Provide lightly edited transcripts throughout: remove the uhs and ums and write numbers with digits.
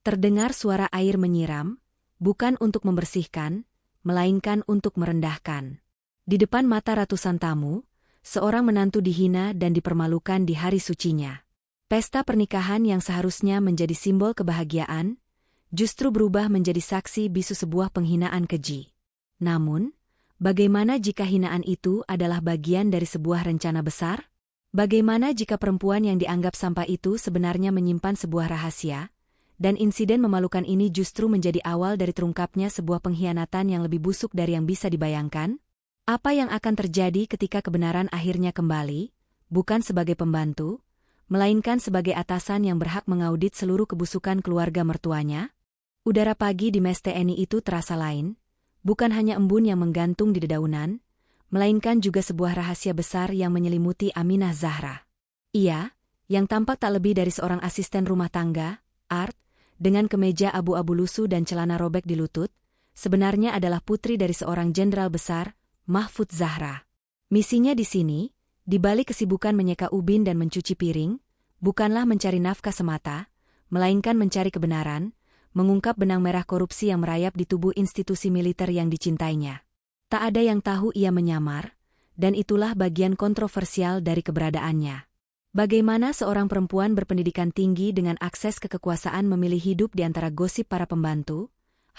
Terdengar suara air menyiram, bukan untuk membersihkan, melainkan untuk merendahkan. Di depan mata ratusan tamu, seorang menantu dihina dan dipermalukan di hari sucinya. Pesta pernikahan yang seharusnya menjadi simbol kebahagiaan, justru berubah menjadi saksi bisu sebuah penghinaan keji. Namun, bagaimana jika hinaan itu adalah bagian dari sebuah rencana besar? Bagaimana jika perempuan yang dianggap sampah itu sebenarnya menyimpan sebuah rahasia, dan insiden memalukan ini justru menjadi awal dari terungkapnya sebuah pengkhianatan yang lebih busuk dari yang bisa dibayangkan? Apa yang akan terjadi ketika kebenaran akhirnya kembali, bukan sebagai pembantu, melainkan sebagai atasan yang berhak mengaudit seluruh kebusukan keluarga mertuanya? Udara pagi di mes TNI itu terasa lain, bukan hanya embun yang menggantung di dedaunan, melainkan juga sebuah rahasia besar yang menyelimuti Aminah Zahra. Ia, yang tampak tak lebih dari seorang asisten rumah tangga, Art, dengan kemeja abu-abu lusuh dan celana robek di lutut, sebenarnya adalah putri dari seorang jenderal besar, Mahfud Zahra. Misinya di sini, di balik kesibukan menyeka ubin dan mencuci piring, bukanlah mencari nafkah semata, melainkan mencari kebenaran, mengungkap benang merah korupsi yang merayap di tubuh institusi militer yang dicintainya. Tak ada yang tahu ia menyamar, dan itulah bagian kontroversial dari keberadaannya. Bagaimana seorang perempuan berpendidikan tinggi dengan akses ke kekuasaan memilih hidup di antara gosip para pembantu,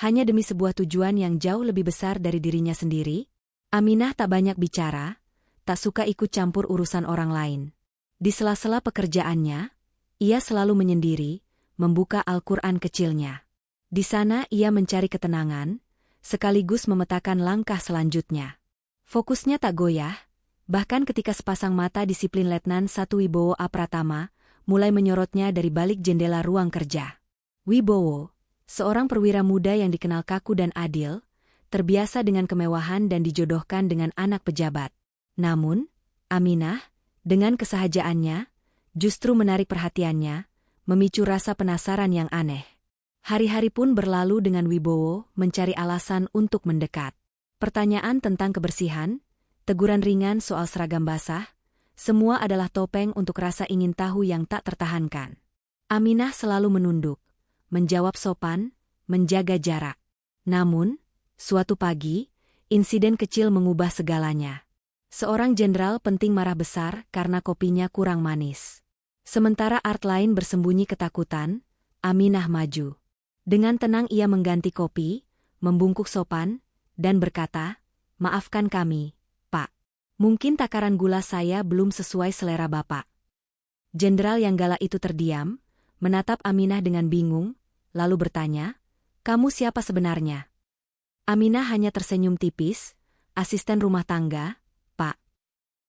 hanya demi sebuah tujuan yang jauh lebih besar dari dirinya sendiri? Aminah tak banyak bicara, tak suka ikut campur urusan orang lain. Di sela-sela pekerjaannya, ia selalu menyendiri, membuka Al-Quran kecilnya. Di sana ia mencari ketenangan, sekaligus memetakan langkah selanjutnya. Fokusnya tak goyah, bahkan ketika sepasang mata disiplin Letnan 1 Wibowo Apratama mulai menyorotnya dari balik jendela ruang kerja. Wibowo, seorang perwira muda yang dikenal kaku dan adil, terbiasa dengan kemewahan dan dijodohkan dengan anak pejabat. Namun, Aminah, dengan kesahajaannya, justru menarik perhatiannya, memicu rasa penasaran yang aneh. Hari-hari pun berlalu dengan Wibowo mencari alasan untuk mendekat. Pertanyaan tentang kebersihan, teguran ringan soal seragam basah, semua adalah topeng untuk rasa ingin tahu yang tak tertahankan. Aminah selalu menunduk, menjawab sopan, menjaga jarak. Namun, suatu pagi, insiden kecil mengubah segalanya. Seorang jenderal penting marah besar karena kopinya kurang manis. Sementara Art lain bersembunyi ketakutan, Aminah maju. Dengan tenang ia mengganti kopi, membungkuk sopan, dan berkata, "Maafkan kami, Pak. Mungkin takaran gula saya belum sesuai selera Bapak." Jenderal yang galak itu terdiam, menatap Aminah dengan bingung, lalu bertanya, "Kamu siapa sebenarnya?" Aminah hanya tersenyum tipis, "Asisten rumah tangga, Pak."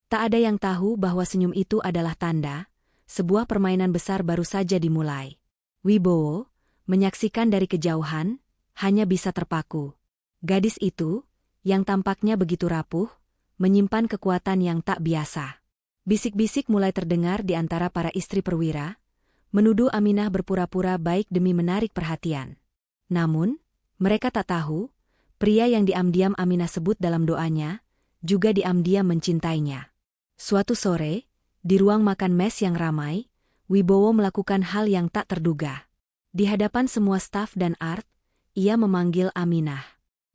Tak ada yang tahu bahwa senyum itu adalah tanda, sebuah permainan besar baru saja dimulai. Wibowo, menyaksikan dari kejauhan, hanya bisa terpaku. Gadis itu, yang tampaknya begitu rapuh, menyimpan kekuatan yang tak biasa. Bisik-bisik mulai terdengar di antara para istri perwira, menuduh Aminah berpura-pura baik demi menarik perhatian. Namun, mereka tak tahu, pria yang diam-diam Aminah sebut dalam doanya, juga diam-diam mencintainya. Suatu sore, di ruang makan mes yang ramai, Wibowo melakukan hal yang tak terduga. Di hadapan semua staf dan Art, ia memanggil Aminah.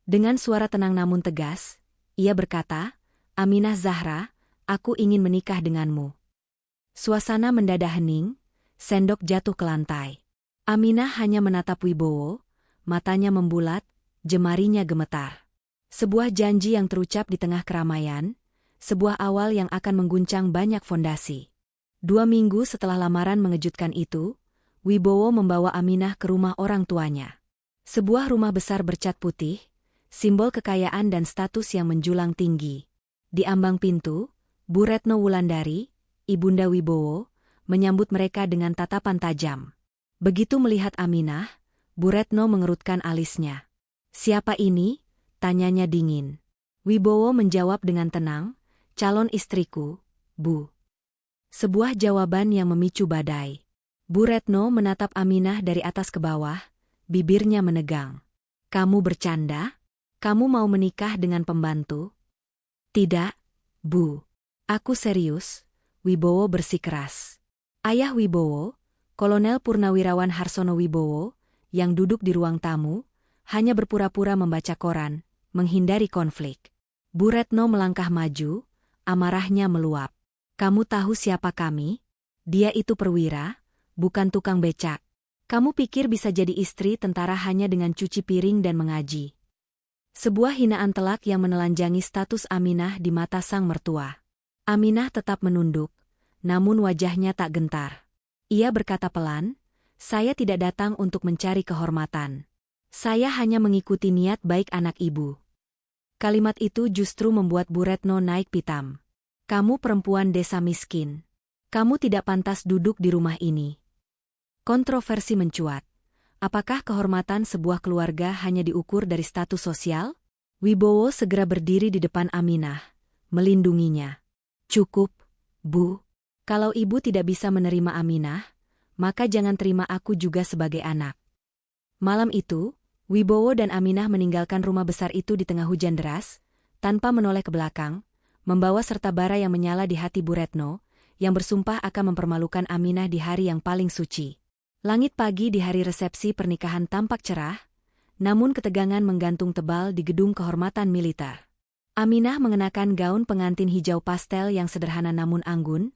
Dengan suara tenang namun tegas, ia berkata, "Aminah Zahra, aku ingin menikah denganmu." Suasana mendadak hening, sendok jatuh ke lantai. Aminah hanya menatap Wibowo, matanya membulat, jemarinya gemetar. Sebuah janji yang terucap di tengah keramaian, sebuah awal yang akan mengguncang banyak fondasi. 2 minggu setelah lamaran mengejutkan itu, Wibowo membawa Aminah ke rumah orang tuanya. Sebuah rumah besar bercat putih, simbol kekayaan dan status yang menjulang tinggi. Di ambang pintu, Bu Retno Wulandari, ibunda Wibowo, menyambut mereka dengan tatapan tajam. Begitu melihat Aminah, Bu Retno mengerutkan alisnya. "Siapa ini?" tanyanya dingin. Wibowo menjawab dengan tenang, "Calon istriku, Bu." Sebuah jawaban yang memicu badai. Bu Retno menatap Aminah dari atas ke bawah, bibirnya menegang. "Kamu bercanda? Kamu mau menikah dengan pembantu?" "Tidak, Bu. Aku serius," Wibowo bersikeras. Ayah Wibowo, Kolonel Purnawirawan Harsono Wibowo, yang duduk di ruang tamu, hanya berpura-pura membaca koran, menghindari konflik. Bu Retno melangkah maju, amarahnya meluap. Kamu tahu siapa kami? Dia itu perwira, bukan tukang becak. Kamu pikir bisa jadi istri tentara hanya dengan cuci piring dan mengaji. Sebuah hinaan telak yang menelanjangi status Aminah di mata sang mertua. Aminah tetap menunduk, namun wajahnya tak gentar. Ia berkata pelan, "Saya tidak datang untuk mencari kehormatan. Saya hanya mengikuti niat baik anak ibu." Kalimat itu justru membuat Bu Retno naik pitam. "Kamu perempuan desa miskin. Kamu tidak pantas duduk di rumah ini." Kontroversi mencuat. Apakah kehormatan sebuah keluarga hanya diukur dari status sosial? Wibowo segera berdiri di depan Aminah, melindunginya. "Cukup, Bu. Kalau ibu tidak bisa menerima Aminah, maka jangan terima aku juga sebagai anak." Malam itu, Wibowo dan Aminah meninggalkan rumah besar itu di tengah hujan deras, tanpa menoleh ke belakang, membawa serta bara yang menyala di hati Bu Retno, yang bersumpah akan mempermalukan Aminah di hari yang paling suci. Langit pagi di hari resepsi pernikahan tampak cerah, namun ketegangan menggantung tebal di gedung kehormatan militer. Aminah mengenakan gaun pengantin hijau pastel yang sederhana namun anggun,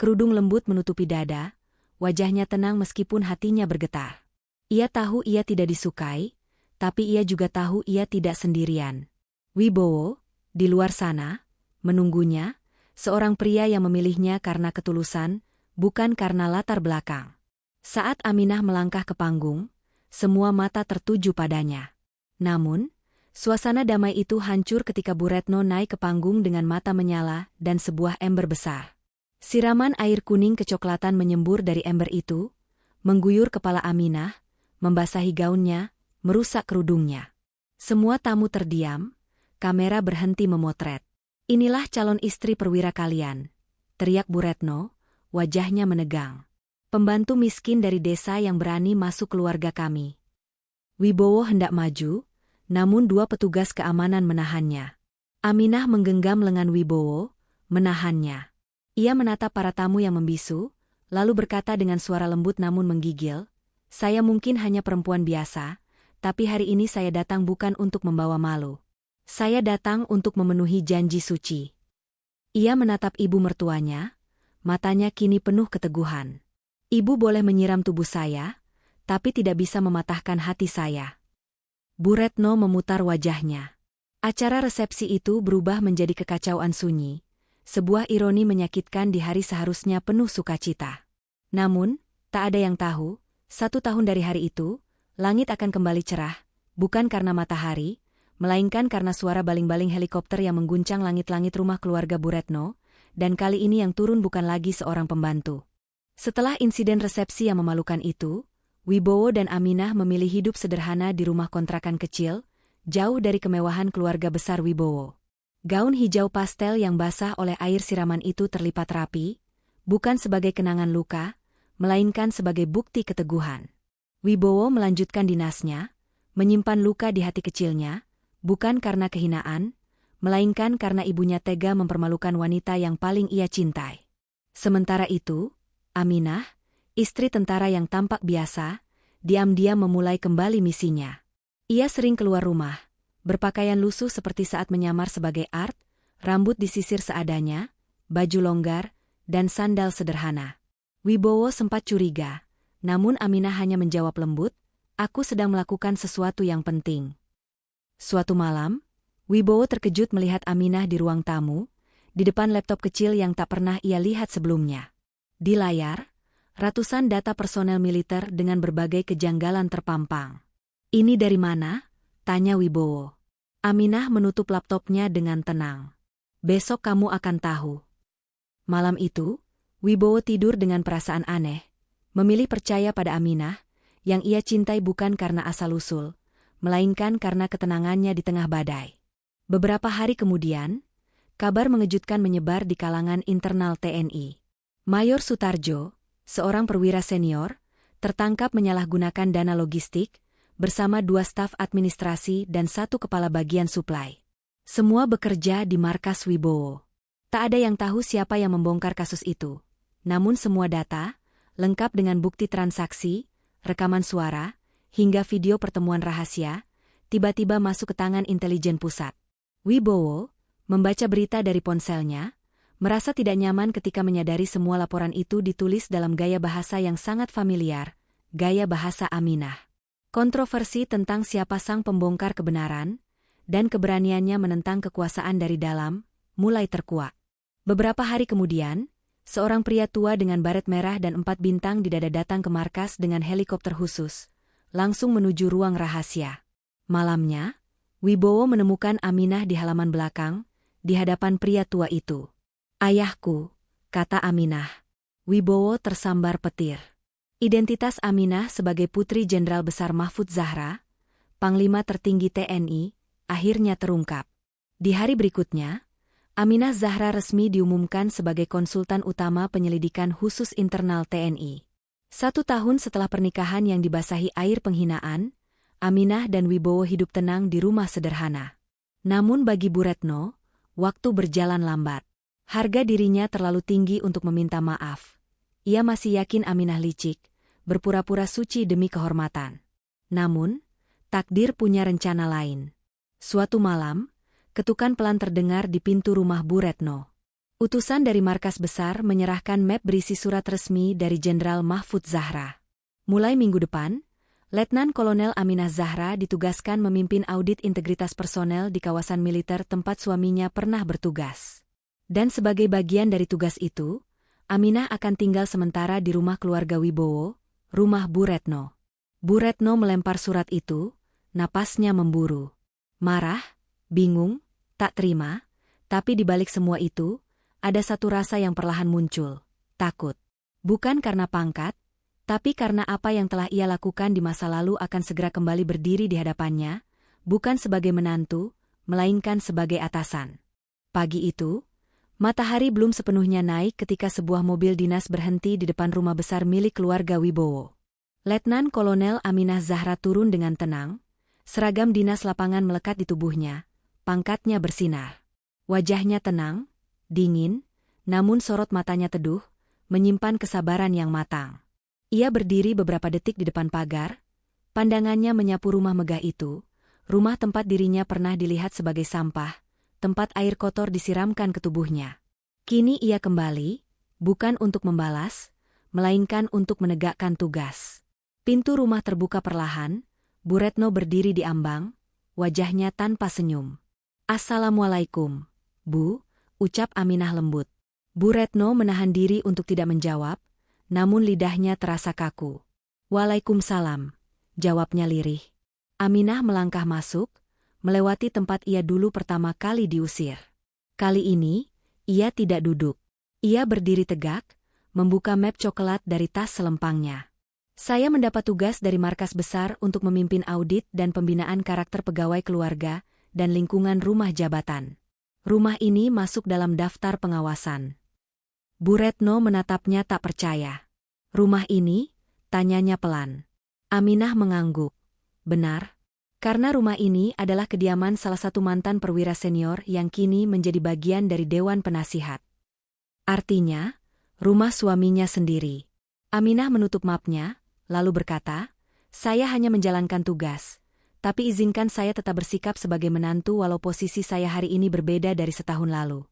kerudung lembut menutupi dada, wajahnya tenang meskipun hatinya bergetar. Ia tahu ia tidak disukai, tapi ia juga tahu ia tidak sendirian. Wibowo, di luar sana, menunggunya, seorang pria yang memilihnya karena ketulusan, bukan karena latar belakang. Saat Aminah melangkah ke panggung, semua mata tertuju padanya. Namun, suasana damai itu hancur ketika Bu Retno naik ke panggung dengan mata menyala dan sebuah ember besar. Siraman air kuning kecoklatan menyembur dari ember itu, mengguyur kepala Aminah, membasahi gaunnya, merusak kerudungnya. Semua tamu terdiam, kamera berhenti memotret. "Inilah calon istri perwira kalian," teriak Bu Retno, wajahnya menegang. "Pembantu miskin dari desa yang berani masuk keluarga kami." Wibowo hendak maju, namun dua petugas keamanan menahannya. Aminah menggenggam lengan Wibowo, menahannya. Ia menatap para tamu yang membisu, lalu berkata dengan suara lembut namun menggigil, "Saya mungkin hanya perempuan biasa, tapi hari ini saya datang bukan untuk membawa malu. Saya datang untuk memenuhi janji suci." Ia menatap ibu mertuanya, matanya kini penuh keteguhan. "Ibu boleh menyiram tubuh saya, tapi tidak bisa mematahkan hati saya." Bu Retno memutar wajahnya. Acara resepsi itu berubah menjadi kekacauan sunyi, sebuah ironi menyakitkan di hari seharusnya penuh sukacita. Namun, tak ada yang tahu, 1 tahun dari hari itu, langit akan kembali cerah, bukan karena matahari, melainkan karena suara baling-baling helikopter yang mengguncang langit-langit rumah keluarga Bu Retno, dan kali ini yang turun bukan lagi seorang pembantu. Setelah insiden resepsi yang memalukan itu, Wibowo dan Aminah memilih hidup sederhana di rumah kontrakan kecil, jauh dari kemewahan keluarga besar Wibowo. Gaun hijau pastel yang basah oleh air siraman itu terlipat rapi, bukan sebagai kenangan luka, melainkan sebagai bukti keteguhan. Wibowo melanjutkan dinasnya, menyimpan luka di hati kecilnya, bukan karena kehinaan, melainkan karena ibunya tega mempermalukan wanita yang paling ia cintai. Sementara itu, Aminah, istri tentara yang tampak biasa, diam-diam memulai kembali misinya. Ia sering keluar rumah, berpakaian lusuh seperti saat menyamar sebagai Art, rambut disisir seadanya, baju longgar, dan sandal sederhana. Wibowo sempat curiga, namun Aminah hanya menjawab lembut, "Aku sedang melakukan sesuatu yang penting." Suatu malam, Wibowo terkejut melihat Aminah di ruang tamu, di depan laptop kecil yang tak pernah ia lihat sebelumnya. Di layar, ratusan data personel militer dengan berbagai kejanggalan terpampang. "Ini dari mana?" tanya Wibowo. Aminah menutup laptopnya dengan tenang. "Besok kamu akan tahu." Malam itu, Wibowo tidur dengan perasaan aneh, memilih percaya pada Aminah, yang ia cintai bukan karena asal-usul, melainkan karena ketenangannya di tengah badai. Beberapa hari kemudian, kabar mengejutkan menyebar di kalangan internal TNI. Mayor Sutarjo, seorang perwira senior, tertangkap menyalahgunakan dana logistik, bersama 2 staf administrasi dan 1 kepala bagian suplai. Semua bekerja di markas Wibowo. Tak ada yang tahu siapa yang membongkar kasus itu. Namun semua data, lengkap dengan bukti transaksi, rekaman suara, hingga video pertemuan rahasia, tiba-tiba masuk ke tangan intelijen pusat. Wibowo membaca berita dari ponselnya, merasa tidak nyaman ketika menyadari semua laporan itu ditulis dalam gaya bahasa yang sangat familiar, gaya bahasa Aminah. Kontroversi tentang siapa sang pembongkar kebenaran, dan keberaniannya menentang kekuasaan dari dalam, mulai terkuak. Beberapa hari kemudian, seorang pria tua dengan baret merah dan 4 bintang di dada datang ke markas dengan helikopter khusus, langsung menuju ruang rahasia. Malamnya, Wibowo menemukan Aminah di halaman belakang, di hadapan pria tua itu. "Ayahku," kata Aminah. Wibowo tersambar petir. Identitas Aminah sebagai putri Jenderal Besar Mahfudz Zahra, Panglima tertinggi TNI, akhirnya terungkap. Di hari berikutnya, Aminah Zahra resmi diumumkan sebagai konsultan utama penyelidikan khusus internal TNI. 1 tahun setelah pernikahan yang dibasahi air penghinaan, Aminah dan Wibowo hidup tenang di rumah sederhana. Namun bagi Bu Retno, waktu berjalan lambat. Harga dirinya terlalu tinggi untuk meminta maaf. Ia masih yakin Aminah licik, berpura-pura suci demi kehormatan. Namun, takdir punya rencana lain. Suatu malam, ketukan pelan terdengar di pintu rumah Bu Retno. Utusan dari markas besar menyerahkan map berisi surat resmi dari Jenderal Mahfudz Zahra. Mulai minggu depan, Letnan Kolonel Aminah Zahra ditugaskan memimpin audit integritas personel di kawasan militer tempat suaminya pernah bertugas. Dan sebagai bagian dari tugas itu, Aminah akan tinggal sementara di rumah keluarga Wibowo, rumah Bu Retno. Bu Retno melempar surat itu, napasnya memburu. Marah, bingung, tak terima, tapi di balik semua itu, ada satu rasa yang perlahan muncul, takut. Bukan karena pangkat, tapi karena apa yang telah ia lakukan di masa lalu akan segera kembali berdiri di hadapannya, bukan sebagai menantu, melainkan sebagai atasan. Pagi itu, matahari belum sepenuhnya naik ketika sebuah mobil dinas berhenti di depan rumah besar milik keluarga Wibowo. Letnan Kolonel Aminah Zahra turun dengan tenang, seragam dinas lapangan melekat di tubuhnya, pangkatnya bersinar. Wajahnya tenang, dingin, namun sorot matanya teduh, menyimpan kesabaran yang matang. Ia berdiri beberapa detik di depan pagar, pandangannya menyapu rumah megah itu, rumah tempat dirinya pernah dilihat sebagai sampah, tempat air kotor disiramkan ke tubuhnya. Kini ia kembali, bukan untuk membalas, melainkan untuk menegakkan tugas. Pintu rumah terbuka perlahan, Bu Retno berdiri di ambang, wajahnya tanpa senyum. "Assalamualaikum, Bu," ucap Aminah lembut. Bu Retno menahan diri untuk tidak menjawab, namun lidahnya terasa kaku. "Waalaikumsalam," jawabnya lirih. Aminah melangkah masuk, melewati tempat ia dulu pertama kali diusir. Kali ini, ia tidak duduk. Ia berdiri tegak, membuka map coklat dari tas selempangnya. "Saya mendapat tugas dari markas besar untuk memimpin audit dan pembinaan karakter pegawai keluarga dan lingkungan rumah jabatan. Rumah ini masuk dalam daftar pengawasan." Bu Retno menatapnya tak percaya. "Rumah ini?" tanyanya pelan. Aminah mengangguk. "Benar. Karena rumah ini adalah kediaman salah satu mantan perwira senior yang kini menjadi bagian dari Dewan Penasihat. Artinya, rumah suaminya sendiri." Aminah menutup mapnya, lalu berkata, "Saya hanya menjalankan tugas, tapi izinkan saya tetap bersikap sebagai menantu walau posisi saya hari ini berbeda dari setahun lalu."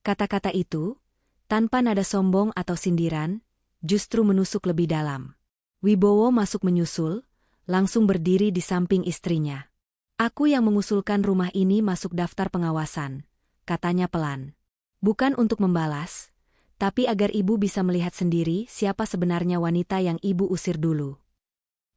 Kata-kata itu, tanpa nada sombong atau sindiran, justru menusuk lebih dalam. Wibowo masuk menyusul, langsung berdiri di samping istrinya. "Aku yang mengusulkan rumah ini masuk daftar pengawasan," katanya pelan. "Bukan untuk membalas, tapi agar ibu bisa melihat sendiri siapa sebenarnya wanita yang ibu usir dulu."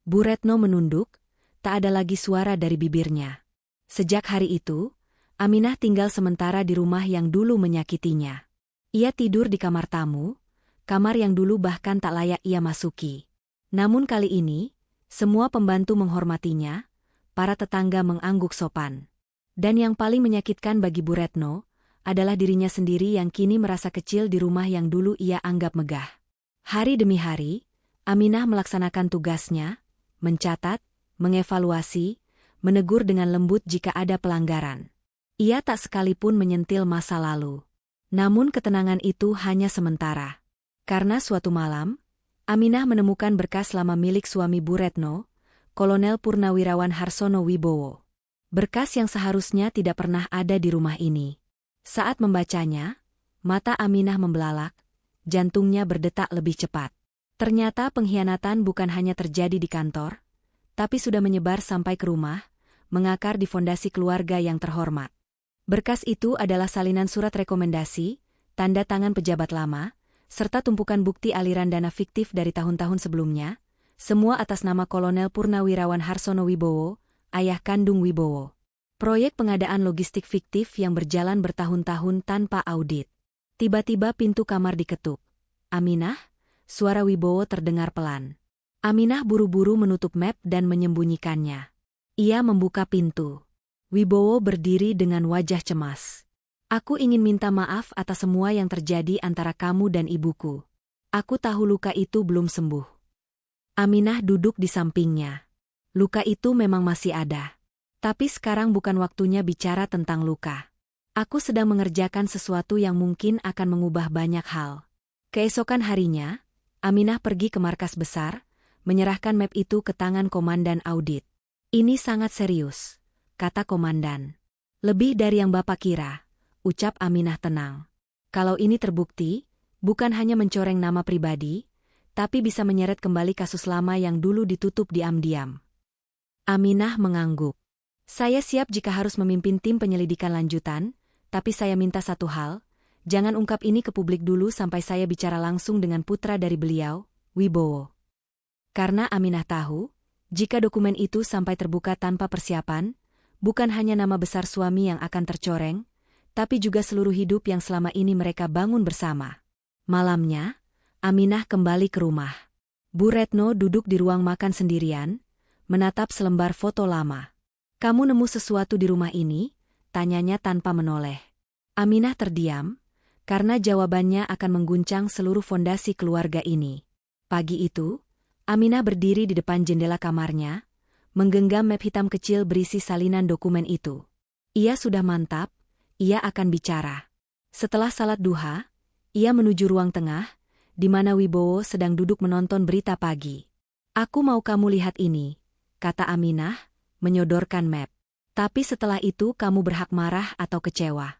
Bu Retno menunduk, tak ada lagi suara dari bibirnya. Sejak hari itu, Aminah tinggal sementara di rumah yang dulu menyakitinya. Ia tidur di kamar tamu, kamar yang dulu bahkan tak layak ia masuki. Namun kali ini, semua pembantu menghormatinya, para tetangga mengangguk sopan. Dan yang paling menyakitkan bagi Bu Retno, adalah dirinya sendiri yang kini merasa kecil di rumah yang dulu ia anggap megah. Hari demi hari, Aminah melaksanakan tugasnya, mencatat, mengevaluasi, menegur dengan lembut jika ada pelanggaran. Ia tak sekalipun menyentil masa lalu. Namun ketenangan itu hanya sementara. Karena suatu malam, Aminah menemukan berkas lama milik suami Bu Retno, Kolonel Purnawirawan Harsono Wibowo. Berkas yang seharusnya tidak pernah ada di rumah ini. Saat membacanya, mata Aminah membelalak, jantungnya berdetak lebih cepat. Ternyata pengkhianatan bukan hanya terjadi di kantor, tapi sudah menyebar sampai ke rumah, mengakar di fondasi keluarga yang terhormat. Berkas itu adalah salinan surat rekomendasi, tanda tangan pejabat lama, serta tumpukan bukti aliran dana fiktif dari tahun-tahun sebelumnya, semua atas nama Kolonel Purnawirawan Harsono Wibowo, ayah kandung Wibowo. Proyek pengadaan logistik fiktif yang berjalan bertahun-tahun tanpa audit. Tiba-tiba pintu kamar diketuk. Aminah, suara Wibowo terdengar pelan. Aminah buru-buru menutup map dan menyembunyikannya. Ia membuka pintu. Wibowo berdiri dengan wajah cemas. Aku ingin minta maaf atas semua yang terjadi antara kamu dan ibuku. Aku tahu luka itu belum sembuh. Aminah duduk di sampingnya. Luka itu memang masih ada. Tapi sekarang bukan waktunya bicara tentang luka. Aku sedang mengerjakan sesuatu yang mungkin akan mengubah banyak hal. Keesokan harinya, Aminah pergi ke markas besar, menyerahkan map itu ke tangan komandan audit. Ini sangat serius, kata komandan. Lebih dari yang Bapak kira, ucap Aminah tenang. Kalau ini terbukti, bukan hanya mencoreng nama pribadi, tapi bisa menyeret kembali kasus lama yang dulu ditutup diam-diam. Aminah mengangguk. Saya siap jika harus memimpin tim penyelidikan lanjutan, tapi saya minta satu hal, jangan ungkap ini ke publik dulu sampai saya bicara langsung dengan putra dari beliau, Wibowo. Karena Aminah tahu, jika dokumen itu sampai terbuka tanpa persiapan, bukan hanya nama besar suami yang akan tercoreng, tapi juga seluruh hidup yang selama ini mereka bangun bersama. Malamnya, Aminah kembali ke rumah. Bu Retno duduk di ruang makan sendirian, menatap selembar foto lama. Kamu nemu sesuatu di rumah ini? Tanyanya tanpa menoleh. Aminah terdiam, karena jawabannya akan mengguncang seluruh fondasi keluarga ini. Pagi itu, Aminah berdiri di depan jendela kamarnya, menggenggam map hitam kecil berisi salinan dokumen itu. Ia sudah mantap, ia akan bicara. Setelah salat duha, ia menuju ruang tengah, di mana Wibowo sedang duduk menonton berita pagi. Aku mau kamu lihat ini, kata Aminah, menyodorkan map. Tapi setelah itu kamu berhak marah atau kecewa.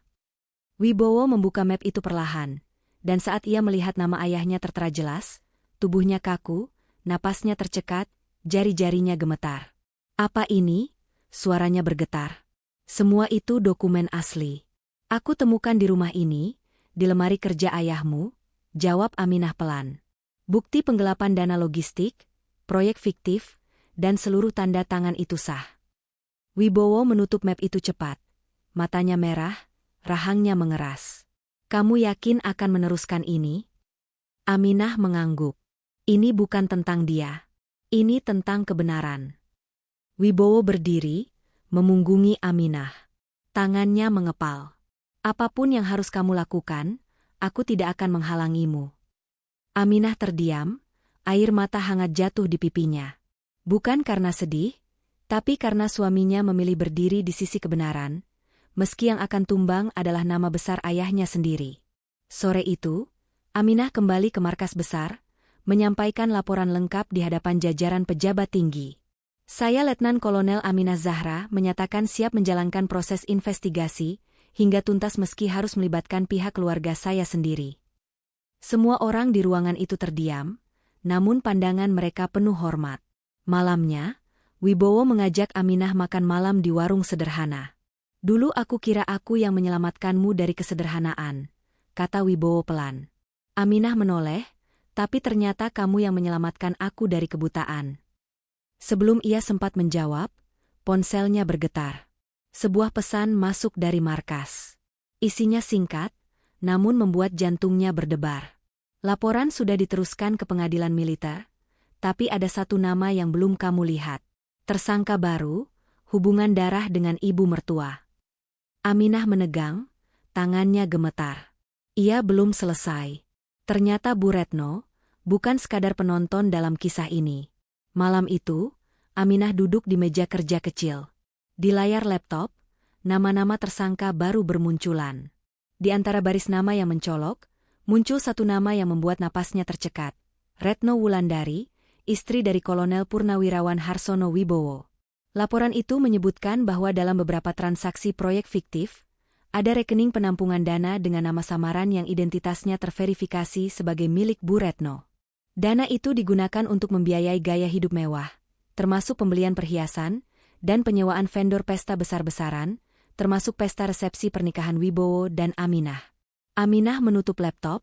Wibowo membuka map itu perlahan, dan saat ia melihat nama ayahnya tertera jelas, tubuhnya kaku, napasnya tercekat, jari-jarinya gemetar. Apa ini? Suaranya bergetar. Semua itu dokumen asli. Aku temukan di rumah ini, di lemari kerja ayahmu, jawab Aminah pelan. Bukti penggelapan dana logistik, proyek fiktif, dan seluruh tanda tangan itu sah. Wibowo menutup map itu cepat. Matanya merah, rahangnya mengeras. Kamu yakin akan meneruskan ini? Aminah mengangguk. Ini bukan tentang dia. Ini tentang kebenaran. Wibowo berdiri, memunggungi Aminah. Tangannya mengepal. Apapun yang harus kamu lakukan, aku tidak akan menghalangimu. Aminah terdiam, air mata hangat jatuh di pipinya. Bukan karena sedih, tapi karena suaminya memilih berdiri di sisi kebenaran, meski yang akan tumbang adalah nama besar ayahnya sendiri. Sore itu, Aminah kembali ke markas besar, menyampaikan laporan lengkap di hadapan jajaran pejabat tinggi. Saya Letnan Kolonel Aminah Zahra menyatakan siap menjalankan proses investigasi, hingga tuntas meski harus melibatkan pihak keluarga saya sendiri. Semua orang di ruangan itu terdiam, namun pandangan mereka penuh hormat. Malamnya, Wibowo mengajak Aminah makan malam di warung sederhana. Dulu aku kira aku yang menyelamatkanmu dari kesederhanaan, kata Wibowo pelan. Aminah menoleh, tapi ternyata kamu yang menyelamatkan aku dari kebutaan. Sebelum ia sempat menjawab, ponselnya bergetar. Sebuah pesan masuk dari markas. Isinya singkat, namun membuat jantungnya berdebar. Laporan sudah diteruskan ke pengadilan militer, tapi ada satu nama yang belum kamu lihat. Tersangka baru, hubungan darah dengan ibu mertua. Aminah menegang, tangannya gemetar. Ia belum selesai. Ternyata Bu Retno bukan sekadar penonton dalam kisah ini. Malam itu, Aminah duduk di meja kerja kecil. Di layar laptop, nama-nama tersangka baru bermunculan. Di antara baris nama yang mencolok, muncul satu nama yang membuat napasnya tercekat. Retno Wulandari, istri dari Kolonel Purnawirawan Harsono Wibowo. Laporan itu menyebutkan bahwa dalam beberapa transaksi proyek fiktif, ada rekening penampungan dana dengan nama samaran yang identitasnya terverifikasi sebagai milik Bu Retno. Dana itu digunakan untuk membiayai gaya hidup mewah, termasuk pembelian perhiasan, dan penyewaan vendor pesta besar-besaran, termasuk pesta resepsi pernikahan Wibowo dan Aminah. Aminah menutup laptop,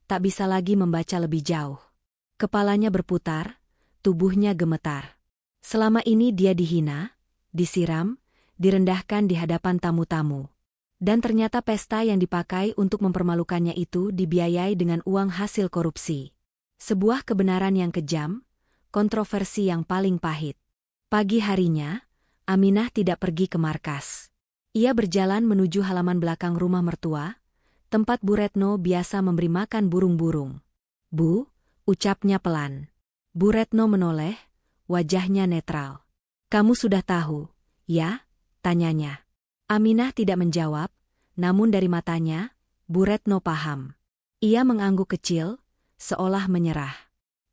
tak bisa lagi membaca lebih jauh. Kepalanya berputar, tubuhnya gemetar. Selama ini dia dihina, disiram, direndahkan di hadapan tamu-tamu. Dan ternyata pesta yang dipakai untuk mempermalukannya itu dibiayai dengan uang hasil korupsi. Sebuah kebenaran yang kejam, kontroversi yang paling pahit. Pagi harinya, Aminah tidak pergi ke markas. Ia berjalan menuju halaman belakang rumah mertua, tempat Bu Retno biasa memberi makan burung-burung. "Bu," ucapnya pelan. Bu Retno menoleh, wajahnya netral. "Kamu sudah tahu, ya?" tanyanya. Aminah tidak menjawab, namun dari matanya, Bu Retno paham. Ia mengangguk kecil, seolah menyerah.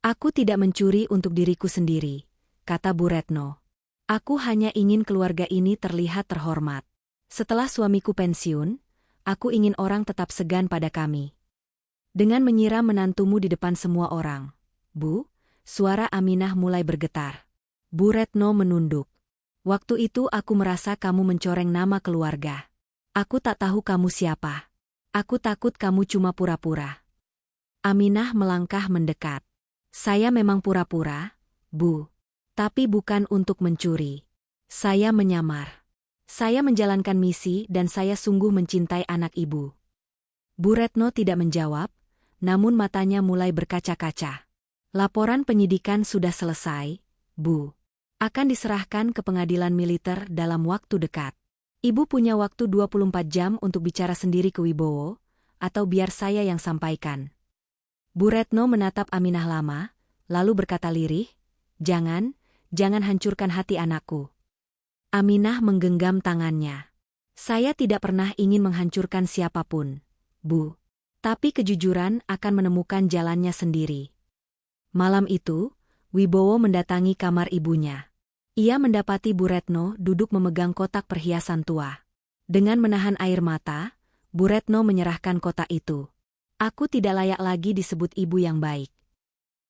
"Aku tidak mencuri untuk diriku sendiri," kata Bu Retno. "Aku hanya ingin keluarga ini terlihat terhormat. Setelah suamiku pensiun, aku ingin orang tetap segan pada kami." Dengan menyiram menantumu di depan semua orang, "Bu," suara Aminah mulai bergetar. Bu Retno menunduk. "Waktu itu aku merasa kamu mencoreng nama keluarga. Aku tak tahu kamu siapa. Aku takut kamu cuma pura-pura." Aminah melangkah mendekat. "Saya memang pura-pura, Bu. Tapi bukan untuk mencuri. Saya menyamar. Saya menjalankan misi dan saya sungguh mencintai anak ibu." Bu Retno tidak menjawab, namun matanya mulai berkaca-kaca. "Laporan penyidikan sudah selesai, Bu. Akan diserahkan ke pengadilan militer dalam waktu dekat. Ibu punya waktu 24 jam untuk bicara sendiri ke Wibowo, atau biar saya yang sampaikan." Bu Retno menatap Aminah lama, lalu berkata lirih, Jangan hancurkan hati anakku." Aminah menggenggam tangannya. "Saya tidak pernah ingin menghancurkan siapapun, Bu. Tapi kejujuran akan menemukan jalannya sendiri." Malam itu, Wibowo mendatangi kamar ibunya. Ia mendapati Bu Retno duduk memegang kotak perhiasan tua. Dengan menahan air mata, Bu Retno menyerahkan kotak itu. "Aku tidak layak lagi disebut ibu yang baik."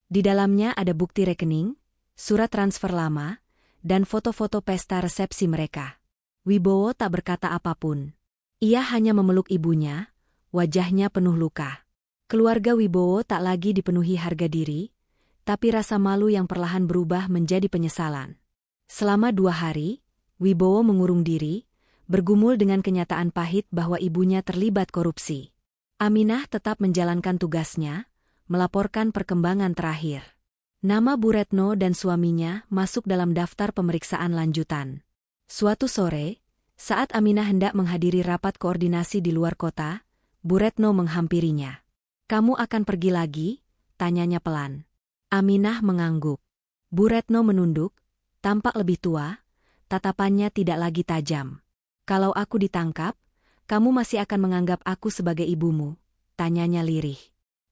Di dalamnya ada bukti rekening, surat transfer lama, dan foto-foto pesta resepsi mereka. Wibowo tak berkata apapun. Ia hanya memeluk ibunya, wajahnya penuh luka. Keluarga Wibowo tak lagi dipenuhi harga diri, tapi rasa malu yang perlahan berubah menjadi penyesalan. Selama 2 hari, Wibowo mengurung diri, bergumul dengan kenyataan pahit bahwa ibunya terlibat korupsi. Aminah tetap menjalankan tugasnya, melaporkan perkembangan terakhir. Nama Bu Retno dan suaminya masuk dalam daftar pemeriksaan lanjutan. Suatu sore, saat Aminah hendak menghadiri rapat koordinasi di luar kota, Bu Retno menghampirinya. "Kamu akan pergi lagi?" tanyanya pelan. Aminah mengangguk. Bu Retno menunduk, tampak lebih tua, tatapannya tidak lagi tajam. "Kalau aku ditangkap, kamu masih akan menganggap aku sebagai ibumu?" tanyanya lirih.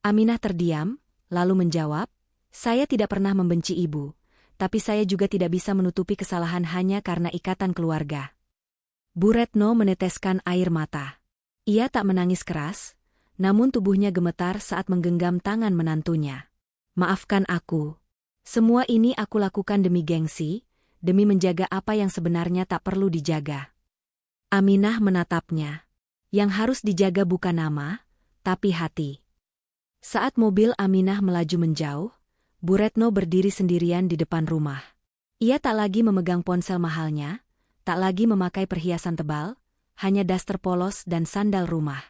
Aminah terdiam, lalu menjawab, "Saya tidak pernah membenci ibu, tapi saya juga tidak bisa menutupi kesalahan hanya karena ikatan keluarga." Bu Retno meneteskan air mata. Ia tak menangis keras, namun tubuhnya gemetar saat menggenggam tangan menantunya. "Maafkan aku. Semua ini aku lakukan demi gengsi, demi menjaga apa yang sebenarnya tak perlu dijaga." Aminah menatapnya. Yang harus dijaga bukan nama, tapi hati. Saat mobil Aminah melaju menjauh, Bu Retno berdiri sendirian di depan rumah. Ia tak lagi memegang ponsel mahalnya, tak lagi memakai perhiasan tebal, hanya daster polos dan sandal rumah.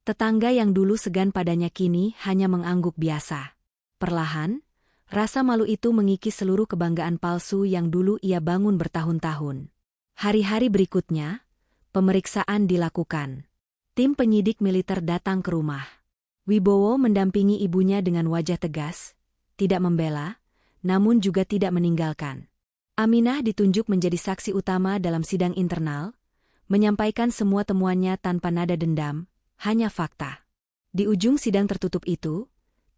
Tetangga yang dulu segan padanya kini hanya mengangguk biasa. Perlahan, rasa malu itu mengikis seluruh kebanggaan palsu yang dulu ia bangun bertahun-tahun. Hari-hari berikutnya, pemeriksaan dilakukan. Tim penyidik militer datang ke rumah. Wibowo mendampingi ibunya dengan wajah tegas, tidak membela, namun juga tidak meninggalkan. Aminah ditunjuk menjadi saksi utama dalam sidang internal, menyampaikan semua temuannya tanpa nada dendam, hanya fakta. Di ujung sidang tertutup itu,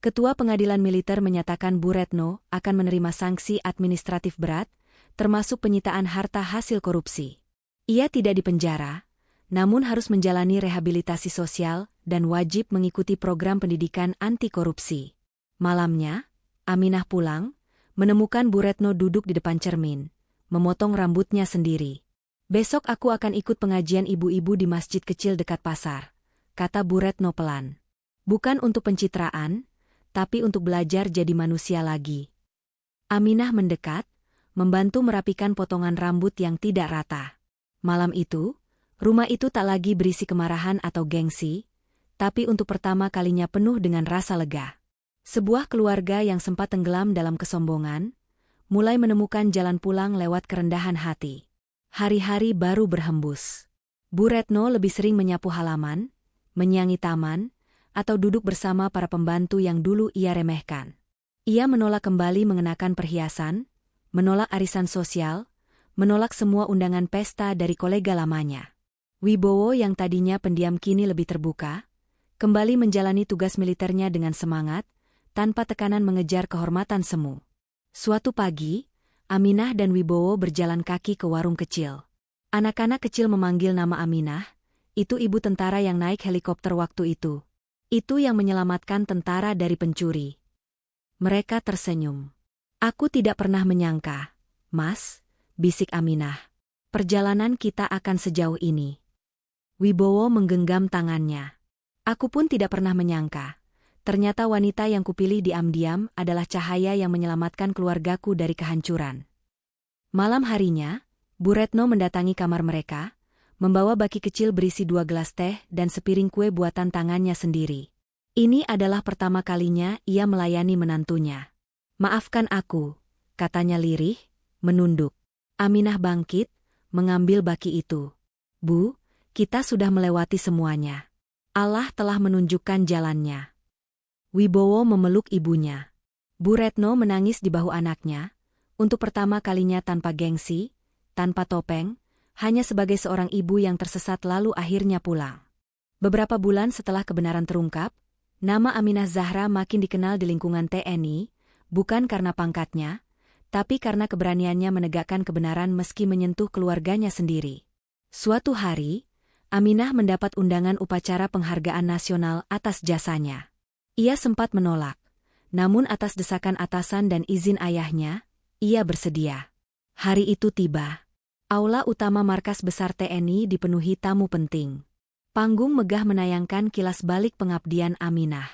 Ketua Pengadilan Militer menyatakan Bu Retno akan menerima sanksi administratif berat, termasuk penyitaan harta hasil korupsi. Ia tidak dipenjara, namun harus menjalani rehabilitasi sosial dan wajib mengikuti program pendidikan anti korupsi. Malamnya, Aminah pulang, menemukan Bu Retno duduk di depan cermin, memotong rambutnya sendiri. "Besok aku akan ikut pengajian ibu-ibu di masjid kecil dekat pasar," kata Bu Retno pelan. "Bukan untuk pencitraan, tapi untuk belajar jadi manusia lagi." Aminah mendekat, membantu merapikan potongan rambut yang tidak rata. Malam itu, rumah itu tak lagi berisi kemarahan atau gengsi, tapi untuk pertama kalinya penuh dengan rasa lega. Sebuah keluarga yang sempat tenggelam dalam kesombongan, mulai menemukan jalan pulang lewat kerendahan hati. Hari-hari baru berhembus. Bu Retno lebih sering menyapu halaman, menyiangi taman, atau duduk bersama para pembantu yang dulu ia remehkan. Ia menolak kembali mengenakan perhiasan, menolak arisan sosial, menolak semua undangan pesta dari kolega lamanya. Wibowo yang tadinya pendiam kini lebih terbuka, kembali menjalani tugas militernya dengan semangat, tanpa tekanan mengejar kehormatan semu. Suatu pagi, Aminah dan Wibowo berjalan kaki ke warung kecil. Anak-anak kecil memanggil nama Aminah, itu ibu tentara yang naik helikopter waktu itu. Itu yang menyelamatkan tentara dari pencuri. Mereka tersenyum. "Aku tidak pernah menyangka, Mas," bisik Aminah, "perjalanan kita akan sejauh ini." Wibowo menggenggam tangannya. "Aku pun tidak pernah menyangka. Ternyata wanita yang kupilih diam-diam adalah cahaya yang menyelamatkan keluargaku dari kehancuran." Malam harinya, Bu Retno mendatangi kamar mereka, membawa baki kecil berisi 2 gelas teh dan sepiring kue buatan tangannya sendiri. Ini adalah pertama kalinya ia melayani menantunya. "Maafkan aku," katanya lirih, menunduk. Aminah bangkit, mengambil baki itu. "Bu, kita sudah melewati semuanya. Allah telah menunjukkan jalannya." Wibowo memeluk ibunya. Bu Retno menangis di bahu anaknya, untuk pertama kalinya tanpa gengsi, tanpa topeng, hanya sebagai seorang ibu yang tersesat lalu akhirnya pulang. Beberapa bulan setelah kebenaran terungkap, nama Aminah Zahra makin dikenal di lingkungan TNI, bukan karena pangkatnya, tapi karena keberaniannya menegakkan kebenaran meski menyentuh keluarganya sendiri. Suatu hari, Aminah mendapat undangan upacara penghargaan nasional atas jasanya. Ia sempat menolak, namun atas desakan atasan dan izin ayahnya, ia bersedia. Hari itu tiba. Aula utama markas besar TNI dipenuhi tamu penting. Panggung megah menayangkan kilas balik pengabdian Aminah.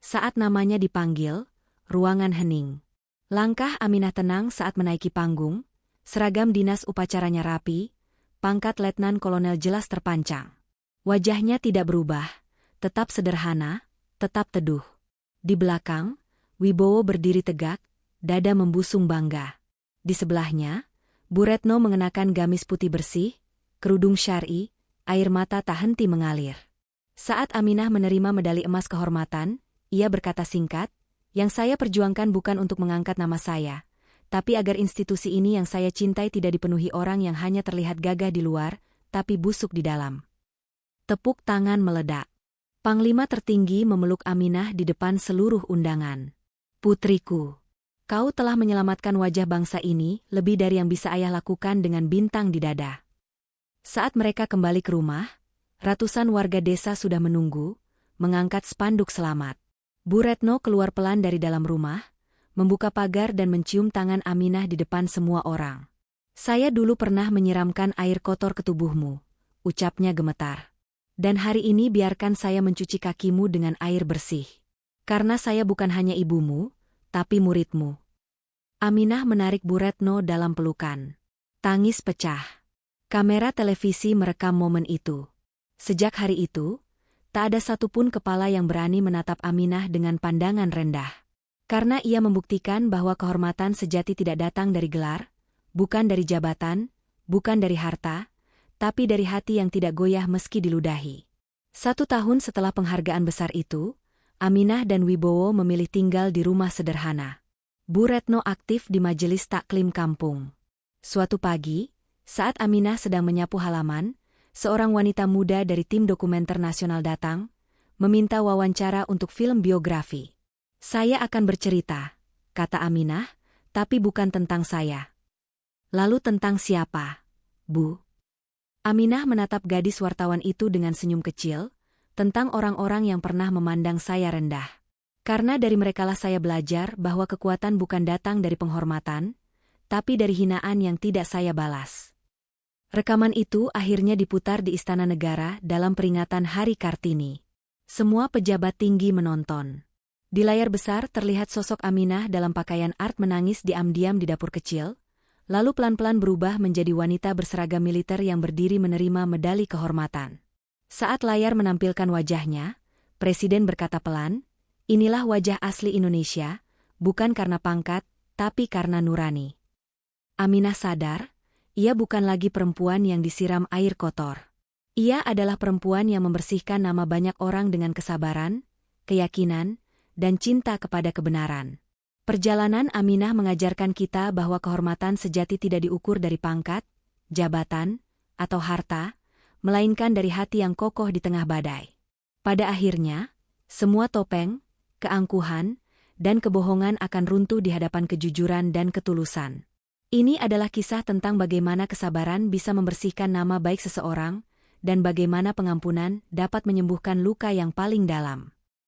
Saat namanya dipanggil, ruangan hening. Langkah Aminah tenang saat menaiki panggung, seragam dinas upacaranya rapi, pangkat letnan kolonel jelas terpancang. Wajahnya tidak berubah, tetap sederhana, tetap teduh. Di belakang, Wibowo berdiri tegak, dada membusung bangga. Di sebelahnya, Bu Retno mengenakan gamis putih bersih, kerudung syar'i, air mata tak henti mengalir. Saat Aminah menerima medali emas kehormatan, ia berkata singkat, "Yang saya perjuangkan bukan untuk mengangkat nama saya, tapi agar institusi ini yang saya cintai tidak dipenuhi orang yang hanya terlihat gagah di luar, tapi busuk di dalam." Tepuk tangan meledak. Panglima tertinggi memeluk Aminah di depan seluruh undangan. "Putriku, kau telah menyelamatkan wajah bangsa ini lebih dari yang bisa ayah lakukan dengan bintang di dada." Saat mereka kembali ke rumah, ratusan warga desa sudah menunggu, mengangkat spanduk selamat. Bu Retno keluar pelan dari dalam rumah, membuka pagar dan mencium tangan Aminah di depan semua orang. "Saya dulu pernah menyiramkan air kotor ke tubuhmu," ucapnya gemetar. "Dan hari ini biarkan saya mencuci kakimu dengan air bersih. Karena saya bukan hanya ibumu, tapi muridmu." Aminah menarik Bu Retno dalam pelukan. Tangis pecah. Kamera televisi merekam momen itu. Sejak hari itu, tak ada satupun kepala yang berani menatap Aminah dengan pandangan rendah. Karena ia membuktikan bahwa kehormatan sejati tidak datang dari gelar, bukan dari jabatan, bukan dari harta, tapi dari hati yang tidak goyah meski diludahi. 1 tahun setelah penghargaan besar itu, Aminah dan Wibowo memilih tinggal di rumah sederhana. Bu Retno aktif di majelis taklim kampung. Suatu pagi, saat Aminah sedang menyapu halaman, seorang wanita muda dari tim dokumenter nasional datang, meminta wawancara untuk film biografi. Saya akan bercerita, kata Aminah, tapi bukan tentang saya. Lalu tentang siapa, Bu? Aminah menatap gadis wartawan itu dengan senyum kecil, tentang orang-orang yang pernah memandang saya rendah. Karena dari merekalah saya belajar bahwa kekuatan bukan datang dari penghormatan, tapi dari hinaan yang tidak saya balas. Rekaman itu akhirnya diputar di Istana Negara dalam peringatan Hari Kartini. Semua pejabat tinggi menonton. Di layar besar terlihat sosok Aminah dalam pakaian art menangis diam-diam di dapur kecil, lalu pelan-pelan berubah menjadi wanita berseragam militer yang berdiri menerima medali kehormatan. Saat layar menampilkan wajahnya, Presiden berkata pelan, "Inilah wajah asli Indonesia, bukan karena pangkat, tapi karena nurani." Aminah sadar, ia bukan lagi perempuan yang disiram air kotor. Ia adalah perempuan yang membersihkan nama banyak orang dengan kesabaran, keyakinan, dan cinta kepada kebenaran. Perjalanan Aminah mengajarkan kita bahwa kehormatan sejati tidak diukur dari pangkat, jabatan, atau harta, melainkan dari hati yang kokoh di tengah badai. Pada akhirnya, semua topeng, keangkuhan, dan kebohongan akan runtuh di hadapan kejujuran dan ketulusan. Ini adalah kisah tentang bagaimana kesabaran bisa membersihkan nama baik seseorang, dan bagaimana pengampunan dapat menyembuhkan luka yang paling dalam.